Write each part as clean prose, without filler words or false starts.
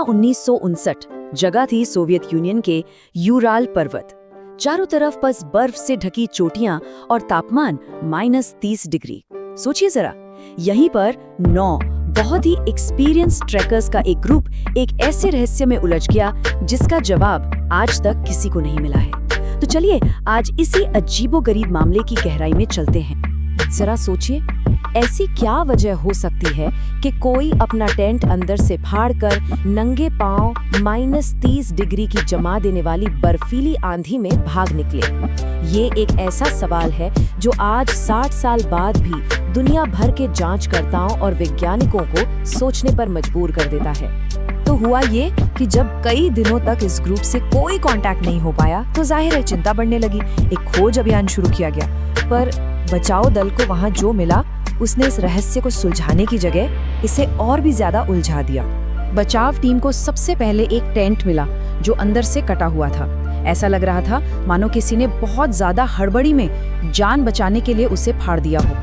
1959 जगह थी Soviet union के यूराल पर्वत। चारों तरफ बस बर्फ से ढकी चोटियां और तापमान -30 डिग्री। सोचिए जरा, यहीं पर 9 बहुत ही एक्सपीरियंस ट्रैकर्स का एक ग्रुप एक ऐसे रहस्य में उलझ गया जिसका जवाब आज तक किसी को नहीं मिला है। तो चलिए आज इसी अजीबोगरीब मामले की गहराई में चलते हैं। जरा सोचिए, ऐसी क्या वजह हो सकती है कि कोई अपना टेंट अंदर से फाड़कर नंगे पांव -30 डिग्री की जमा देने वाली बर्फीली आंधी में भाग निकले। ये एक ऐसा सवाल है जो आज 60 साल बाद भी दुनिया भर के जांचकर्ताओं और वैज्ञानिकों को सोचने पर मजबूर कर देता है। तो हुआ ये कि जब कई दिनों तक इस ग्रुप से कोई कांटेक्ट नहीं हो पाया तो जाहिर है चिंता बढ़ने लगी। एक खोज अभियान शुरू किया गया, पर बचाव दल को वहां जो मिला उसने इस रहस्य को सुलझाने की जगह इसे और भी ज्यादा उलझा दिया। बचाव टीम को सबसे पहले एक टेंट मिला जो अंदर से कटा हुआ था। ऐसा लग रहा था मानो किसी ने बहुत ज्यादा हड़बड़ी में जान बचाने के लिए उसे फाड़ दिया हो।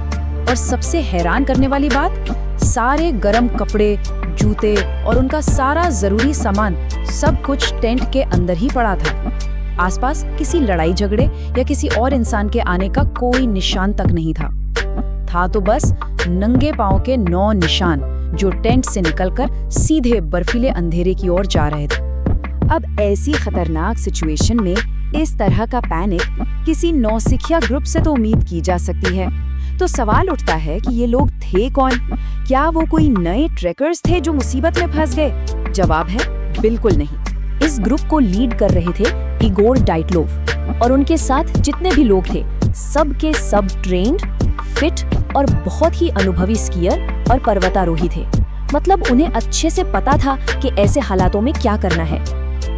और सबसे हैरान करने वाली बात, सारे गर्म कपड़े, जूते और उनका सारा जरूरी सामान सब कुछ टेंट के अंदर ही पड़ा था। आसपास किसी लड़ाई झगड़े या किसी और इंसान के आने का कोई निशान तक नहीं था तो बस नंगे पांव के 9 निशान जो टेंट से निकलकर सीधे बर्फीले अंधेरे की ओर जा रहे थे। अब ऐसी खतरनाक सिचुएशन में इस तरह का पैनिक किसी नौसिखिया ग्रुप से तो उम्मीद की जा सकती है। तो सवाल उठता है कि ये लोग थे कौन? क्या वो कोई नए ट्रैकर्स थे जो मुसीबत में फंस गए? जवाब है बिल्कुल नहीं। इस ग्रुप को लीड कर रहे थे इगोर डाइटलोव और उनके साथ जितने भी लोग थे सब के सब ट्रेन्ड, फिट और बहुत ही अनुभवी स्कीयर और पर्वतारोही थे। मतलब उन्हें अच्छे से पता था कि ऐसे हालातों में क्या करना है।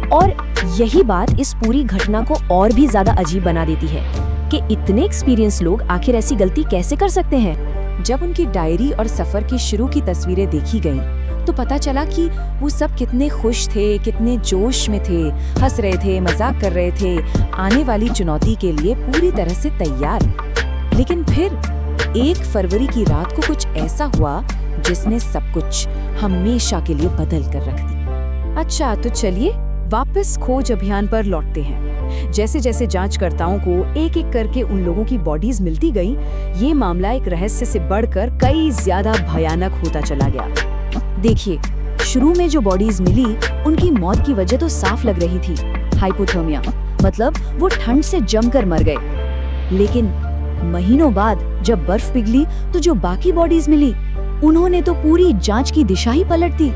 और यही बात इस पूरी घटना को और भी ज्यादा अजीब बना देती है कि इतने एक्सपीरियंस लोग आखिर ऐसी गलती कैसे कर सकते हैं। जब उनकी डायरी और सफर की शुरू की तस्वीरें देखी गईं, तो पता चला कि वो सब कितने खुश थे, कितने जोश में थे, हंस रहे थे, मजाक कर रहे थे, आने वाली चुनौती के लिए पूरी तरह से तैयार। लेकिन फिर 1 फरवरी की रात को कुछ ऐसा हुआ जिसने सब कुछ हमेशा के लिए बदल कर रख दिया। अच्छा, तो चलिए वापस खोज अभियान पर लौटते हैं। जैसे जैसे जांचकर्ताओं को एक एक करके उन लोगों की बॉडीज मिलती गई, ये मामला एक रहस्य से बढ़कर कई ज्यादा भयानक होता चला गया। देखिए, शुरू में जो बॉडीज मिली उनकी मौत की वजह तो साफ लग रही थी, हाइपोथर्मिया, मतलब वो ठंड से जमकर मर गए। लेकिन महीनों बाद जब बर्फ पिघली तो जो बाकी बॉडीज मिली उन्होंने तो पूरी जांच की दिशा ही पलट दी।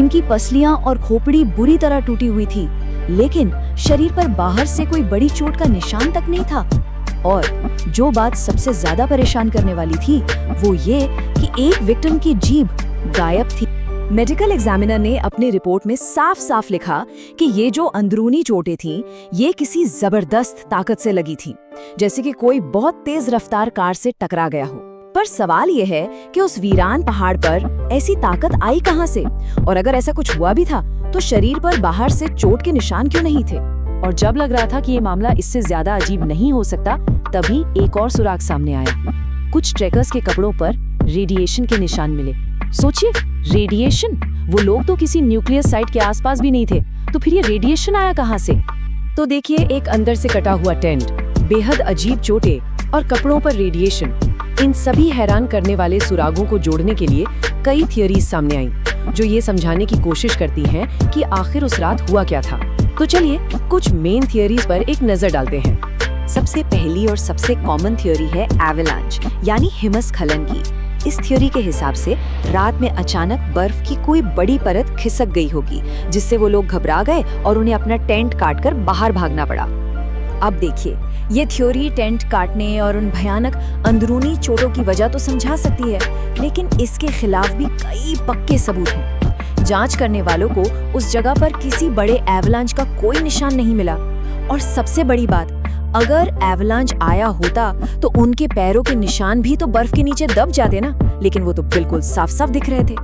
इनकी पसलियां और खोपड़ी बुरी तरह टूटी हुई थी, लेकिन शरीर पर बाहर से कोई बड़ी चोट का निशान तक नहीं था। और जो बात सबसे ज्यादा परेशान करने वाली थी वो ये कि एक विक्टिम की जीभ गायब थी। मेडिकल एग्जामिनर ने अपनी रिपोर्ट में साफ साफ लिखा कि ये जो अंदरूनी चोटें थीं, ये किसी जबरदस्त ताकत से लगी थीं, जैसे कि कोई बहुत तेज रफ्तार कार से टकरा गया हो। पर सवाल ये है कि उस वीरान पहाड़ पर ऐसी ताकत आई कहां से? और अगर ऐसा कुछ हुआ भी था तो शरीर पर बाहर से चोट के निशान क्यों नहीं थे? और जब लग रहा था कि ये मामला इससे ज्यादा अजीब नहीं हो सकता, तभी एक और सुराग सामने आया। कुछ ट्रैकर्स के कपड़ों पर रेडिएशन के निशान मिले। सोचिए, रेडिएशन! वो लोग तो किसी न्यूक्लियस साइट के आसपास भी नहीं थे, तो फिर ये रेडिएशन आया कहां से? तो देखिए, एक अंदर से कटा हुआ टेंट, बेहद अजीब चोटें और कपड़ों पर रेडिएशन, इन सभी हैरान करने वाले सुरागों को जोड़ने के लिए कई थियरीज सामने आई जो ये समझाने की कोशिश करती हैं कि आखिर उस रात हुआ क्या था। तो चलिए कुछ मेन थियरीज पर एक नजर डालते हैं। सबसे पहली और सबसे कॉमन थियरी है एवलांच यानी हिमस्खलन की। इस थ्योरी के हिसाब से रात में अचानक बर्फ की कोई बड़ी परत खिसक गई होगी, जिससे वो लोग घबरा गए और उन्हें अपना टेंट काटकर बाहर भागना पड़ा। अब देखिए, ये थ्योरी टेंट काटने और उन भयानक अंदरूनी चोटों की वजह तो समझा सकती है, लेकिन इसके खिलाफ भी कई पक्के सबूत हैं। जांच करने वालों को उस जगह पर किसी बड़े एवलांच का कोई निशान नहीं मिला। और सबसे बड़ी बात, अगर एवलांच आया होता तो उनके पैरों के निशान भी तो बर्फ के नीचे दब जाते ना, लेकिन वो तो बिल्कुल साफ साफ दिख रहे थे।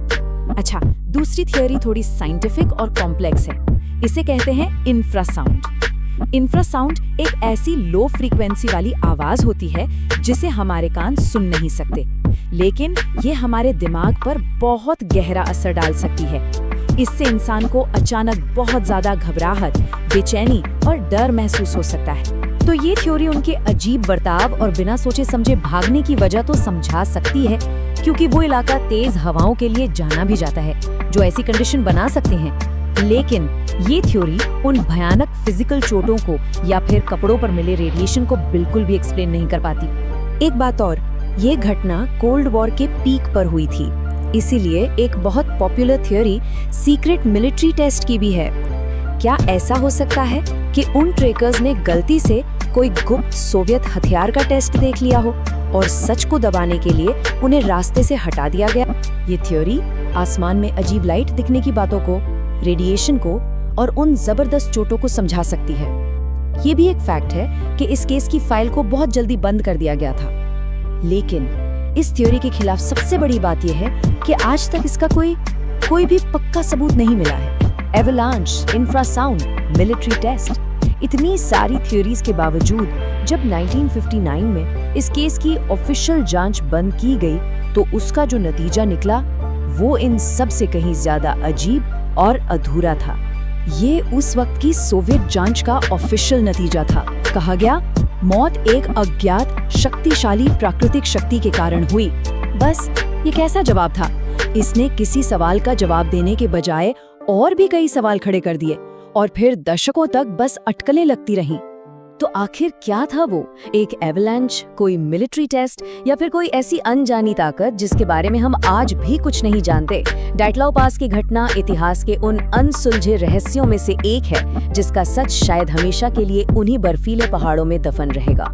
अच्छा, दूसरी थियरी थोड़ी साइंटिफिक और कॉम्प्लेक्स है। इसे कहते हैं इंफ्रासाउंड। इंफ्रासाउंड एक ऐसी लो फ्रीक्वेंसी वाली आवाज होती है जिसे हमारे कान सुन नहीं सकते, लेकिन ये हमारे दिमाग पर बहुत गहरा असर डाल सकती है। इससे इंसान को अचानक बहुत ज्यादा घबराहट, बेचैनी और डर महसूस हो सकता है। तो ये थ्योरी उनके अजीब बर्ताव और बिना सोचे समझे भागने की वजह तो समझा सकती है, क्योंकि वो इलाका तेज हवाओं के लिए जाना भी जाता है जो ऐसी कंडीशन बना सकते हैं। लेकिन ये थ्योरी उन भयानक फिजिकल चोटों को या फिर कपड़ों पर मिले रेडिएशन को बिल्कुल भी एक्सप्लेन नहीं कर पाती। एक बात और, ये घटना कोल्ड वॉर के पीक पर हुई थी, इसीलिए एक बहुत popular theory secret military test की भी है। क्या ऐसा हो सकता है कि उन ट्रेकर्स ने गलती से कोई गुप्त सोवियत हथियार का टेस्ट देख लिया हो और सच को दबाने के लिए उन्हें रास्ते से हटा दिया गया? ये थ्योरी आसमान में अजीब लाइट दिखने की बातों को, रेडिएशन को और उन जबरदस्त चोटों को समझा सकती है। ये भी एक फैक्ट है कि इस केस की फाइल को बहुत जल्दी बंद कर दिया गया था। लेकिन इस थ्योरी के खिलाफ सबसे बड़ी बात यह है कि आज तक इसका कोई भी पक्का सबूत नहीं मिला है। एवलांच, इंफ्रासाउंड, मिलिट्री टेस्ट, इतनी सारी थ्योरीज के बावजूद जब 1959 में इस केस की ऑफिशियल जांच बंद की गई तो उसका जो नतीजा निकला वो इन सब से कहीं ज्यादा अजीब और अधूरा था। ये उस वक्त की सोवियत जांच का ऑफिशियल नतीजा था। कहा गया, मौत एक अज्ञात शक्तिशाली प्राकृतिक शक्ति के कारण हुई। बस ये कैसा जवाब था? इसने किसी सवाल का जवाब देने के बजाय और भी कई सवाल खड़े कर दिए और फिर दशकों तक बस अटकलें लगती रहीं। तो आखिर क्या था वो? एक एवलांच, कोई मिलिट्री टेस्ट या फिर कोई ऐसी अनजानी ताकत जिसके बारे में हम आज भी कुछ नहीं जानते? डैटलाउ पास की घटना इतिहास के उन अनसुलझे रहस्यों में से एक है जिसका सच शायद हमेशा के लिए उन्हीं बर्फीले पहाड़ों में दफन रहेगा।